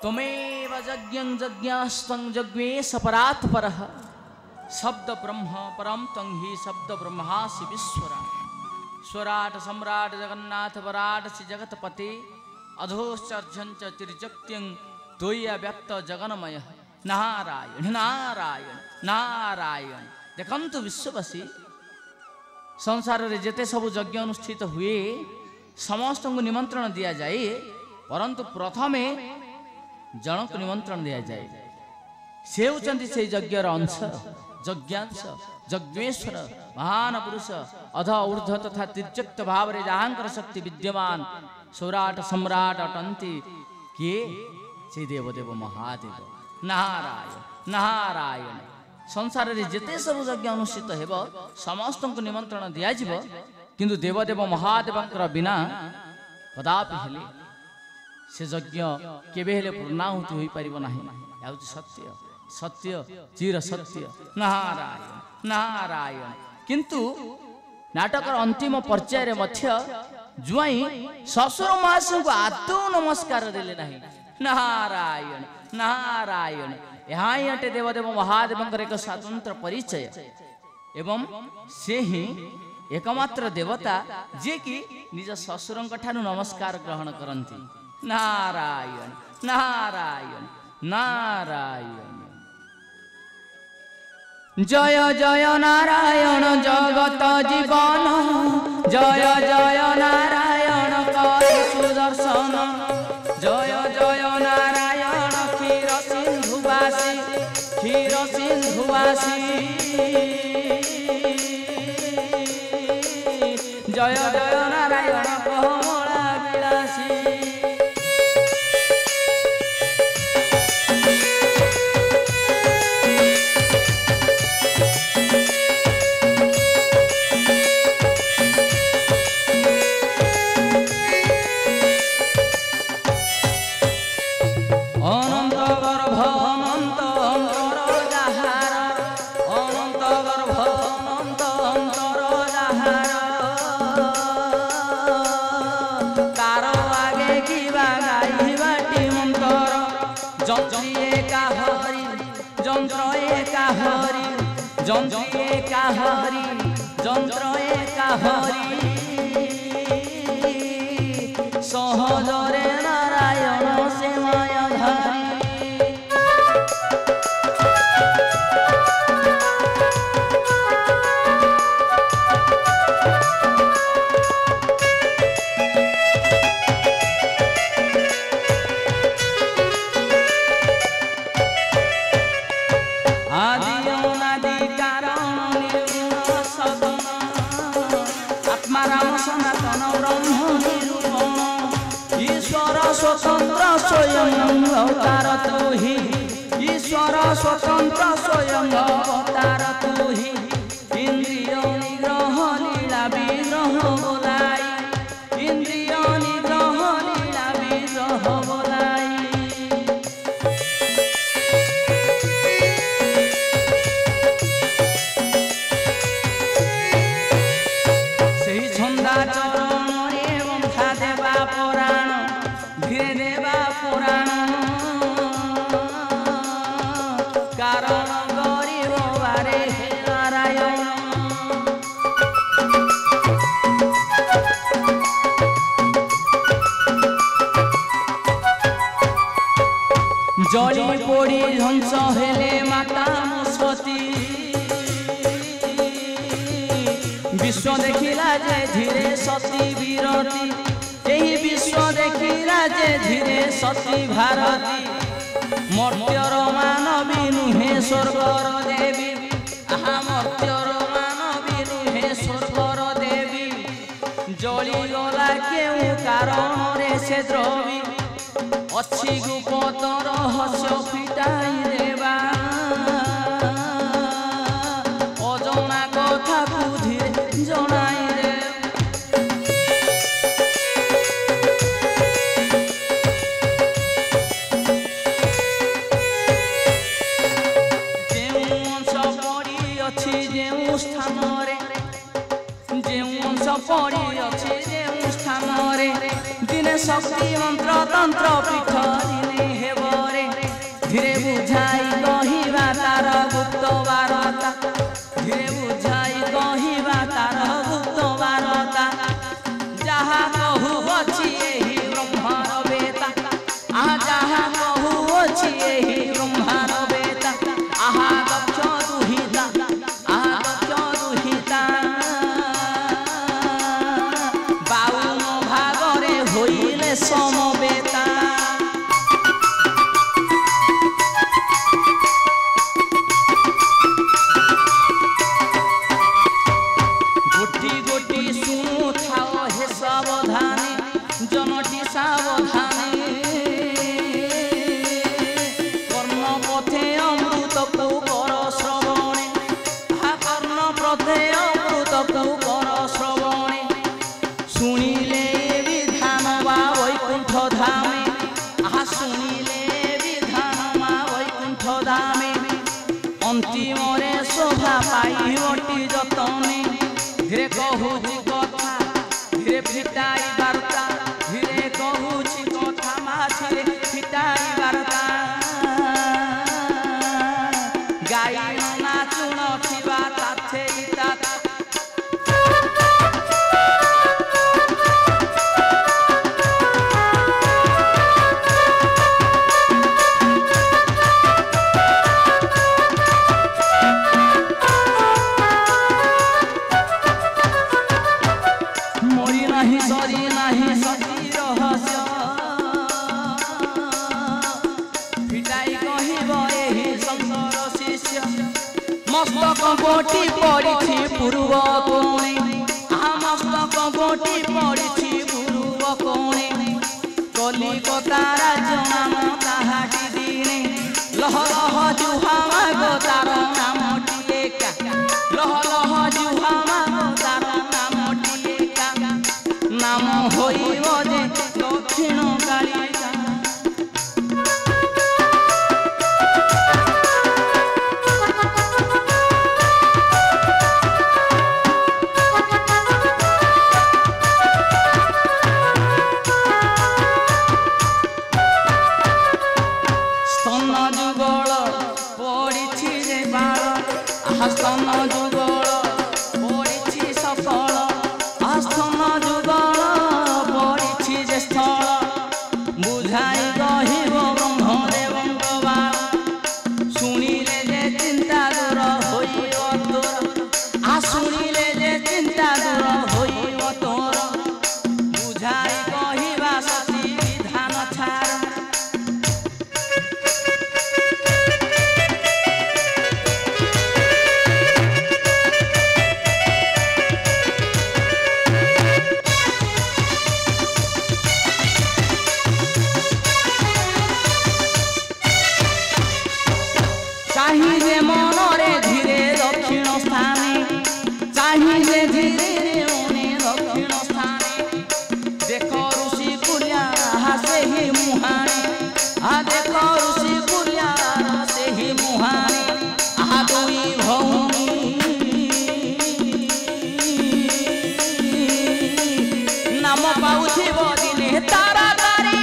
त्वमेव यज्ञं यज्ञास्त्वं यज्ञेश परात् परः शब्द ब्रह्म परम त्वं हि शब्द ब्रह्मासि विश्वराट स्वराट सम्राट जगन्नाथ वराट श्री जगतपते अधोश्चर्जं च त्रिजगत्यं द्वैया व्यक्त जगन्मय नारायण नारायण नारायण। देखंतु विश्ववासी संसार रे जेते सब यज्ञ अनुष्ठित हुए समस्त को निमंत्रण दिया जाए, परंतु प्रथमे जन को निमंत्रण दिया जाए। से होचंती से यज्ञर अंश यज्ञांश यज्ञेश्वर महान पुरुष अध ऊर्ध तथा तिर्यक्त भाव रे जहांकर शक्ति विद्यमान सौराट सम्राट अटंती किए से देवदेव महादेव नारायण नारायण। संसार रे जेते सब यज्ञ अनुष्ठित हेब समस्त को निमंत्रण दिया जिव, किंतु देवदेव महादेवंकर बिना कदापि हेले से यज्ञ केबे हेले पूर्णाहुति होई परिबो नाही। याउति सत्य सत्य चिर सत्य नारायण नारायण। किंतु नाटकर अंतिम पर्याय रे मध्य जुआई ससुर मासु को आदौ नमस्कार देले नाही। नारायण नारायण। यहाँ ही अटे देवदेव महादेवंकर एक स्वतंत्र परिचय एवं से ही एकमात्र देवता जे कि निज ससुरंक ठानु नमस्कार ग्रहण करंती। नारायण नारायण नारायण। जय जय नारायण जगत जीवन जय जय नारायण कर सुदर्शन जय जय नारायण क्षीर सिंधुवासी क्षीर सिंधुवासी जय जय नारायण कोमला विलासी। जंत्र एका हरि जंत्र एका हरि सहजरे नारायण से मायाधारी। स्वतंत्र स्वयं अवतार तू ही ईश्वर स्वतंत्र स्वयं अवतार तू ही इंद्रिय निग्रह लीला विग्रह बोलाई इंद्रिय निग्रह लीला विग्रह बोलाई। सही छंदा चरण एवं था देवा पुराण धीरे देवा पुराण कारण गरीब बारे नारायण। जली पोड़ी ध्वंस हेले माता मुस्वती विश्व देखिला जे धीरे सती वीरती यही विश्व देखिला जे धीरे सती भारती मर्त्यर मानवी नुहे स्वर्गर देवी आहा मर्त्यर मानवी नुहे स्वर्गर देवी जली गला केउ कारण रे से द्रवी अच्छी गुप्त रहस्य फिटाई देवा अजना कथा को धीरे जनाई दे। पड़ी अच्छे स्थान रे दिने शक्ति मंत्र तंत्र पीठ दिने हेब आहा जहाँ कहूँछि एहि ब्रह्मार बेता आहा दक्ष दुहिता आहा दक्ष दुहिता बाउन भागरे होइले समवेता गोटी गोटी सुनुथाओ हे सावधानी जनटी सावधानी कर्णपथे अमृत को कर श्रवणे कर्णपथे अमृत को कर श्रवणे शुणिले विधान वा वैकुंठ धामे आहा शुणिले विधान वा वैकुंठ धामे अंतिमरे शोभा पाइबटी जतने धीरे कहूछि कथा धीरे फिटाई बार्ता धीरे कहूछि कथा माछिरे फिटाई बार्ता गाई नाचुन थिबा ताथे इता सरी नहीं सती रहस्य फिटाई कहिब एहि संसार शिष्य मस्तक गोटी पड़िछि पूर्व कोणे आहा मस्तक गोटी पड़िछि पूर्व कोणे कलिकता राज्य नाम ताहाटी दिने लह लह जुहामा गो तार नामटी एका लह लह जुहामा गो तार नामटी एका नाम होइब जे दक्षिण कालिका स्तन जुगल पड़िछि जे बाल आहा स्तन जुगल पड़िछि सफल आहा स्तन जुगल पड़िछि जे स्थल बुझाई कहिब ब्रह्मदेवଙ୍କ बाल शुणिले जे चिंता दूर होइब तोर आ शुणिले जे चिंता दूर होइब तोर बुझाई कहिबा सती विधान छाड़ चाहिए मनरे धीरे दक्षिण स्थाने चाहिए धीरे मने दक्षिण स्थाने देख ऋषि कुल्या हासे ही मुहाने आ देख ऋषि कुल्या से ही मुहाने आ दुई भौनी नाम पाउथिब दिने तारा तारी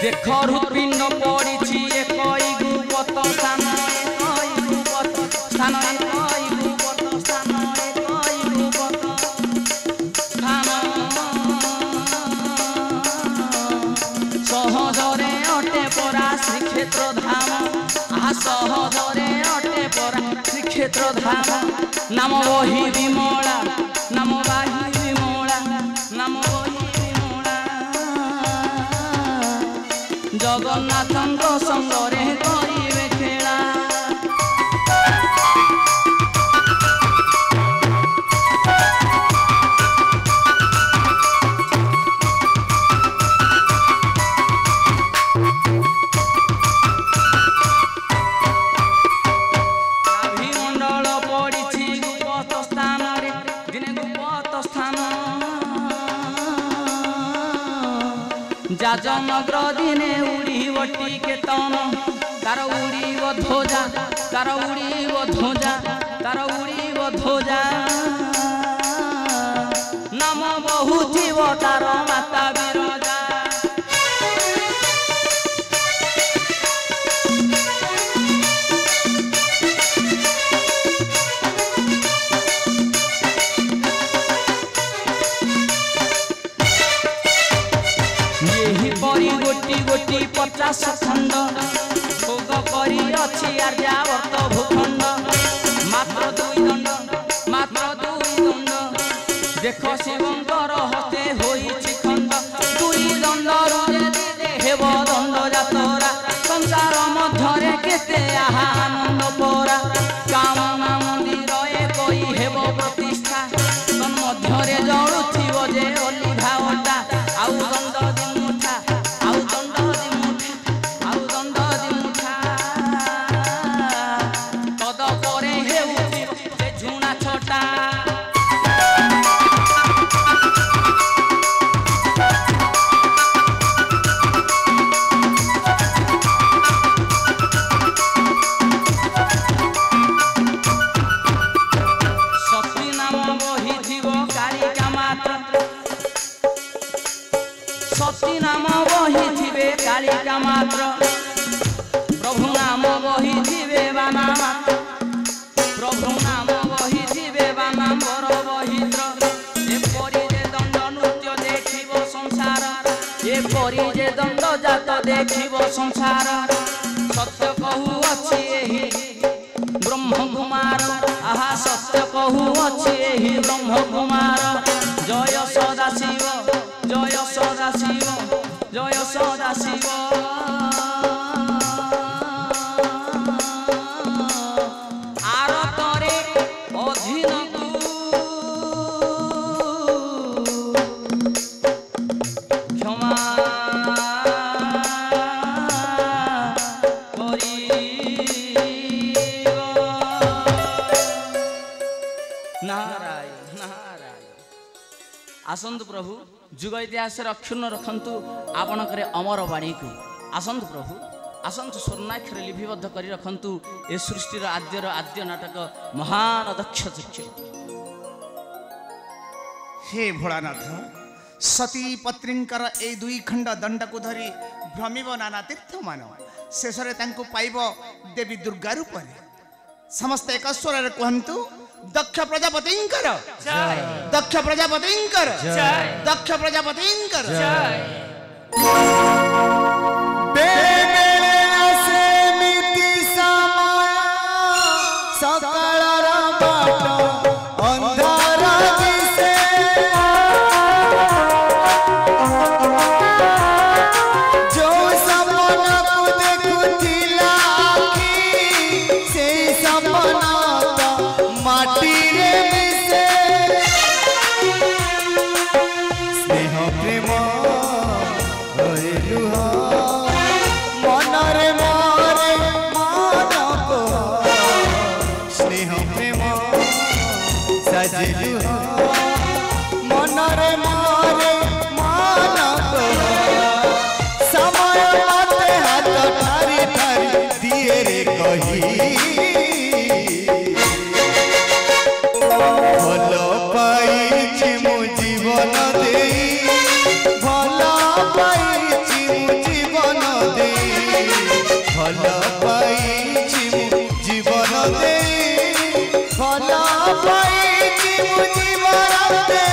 देख हृपिंड पड़िछि एकई गुपत स्थान एकई गुपत स्थान एकई गुपत स्थान एकई गुपत स्थान सहजरे अटे परा श्रीक्षेत्र धाम आहा सहजरे अटे परा श्रीक्षेत्र धाम नाम वही विमला नाम वाही विमला नाम वही जगन्नाथଙ୍କ संगरे करिवे खेला अभिमंडल पड़िछि गुप्त स्थान रे दिने गुप्त स्थान जाजनगर दिने उड़ीब टिकेतन तार उड़ीब ध्वजा तार उड़ीब ध्वजा तार उड़ीब ध्वजा नाम बहुथिब तार माता बिरजा 50 खंड भोग करी अछि आर्यावर्त भूखंड मात्र 2 दंड देख शिवंकर हस्ते होइछि खंड 2 दंड हेब दंड जातरा संसार मध्यरे केते आनंद परा कामना मंदिर कोई हेब प्रतिष्ठा तन मध्यरे जळुथिब जे ओलिभा ओटा आउ दंड दिमुठा आउ दंड दिमुठा आउ दंड दिमुठा तद परे हेउछि जे झुणा छोटा सती नाम वही थिबे कालिका मात्र प्रभु नाम वही थिबे बाना मात्र प्रभु नाम वही थिबे बाना बर बहिद्र एपरि जे दंड नृत्य देखिब संसार एपरि जे दंड जात देखिब संसार सत्य कहू अछि एही ब्रह्म कुमार आहा सत्य कहू अछि एही ब्रह्म कुमार जय सदा शिव जय सदा शिव जय सदा शिव आरतरे अधीन क्षमा नारायण नारायण आसंतु प्रभु जुग इतिहास अक्षुण्ण रखंतु आपणकर अमर वाणी को आसंतु प्रभु आसंतु स्वर्णाक्षर लिपिबद्ध कर रखंतु ए सृष्टिर आद्य नाटक महान दक्ष चक्ष हे भोलानाथ सती पत्रींकर ए 2 खंड दंड को धरी भ्रमिब नाना तीर्थ मान शेष पाइब देवी दुर्गा रूप समस्त एक स्वर कहतु दक्ष प्रजापतिंकर दक्ष प्रजापतिंकर दक्ष प्रजापतिंकर भला पाई जीवन दे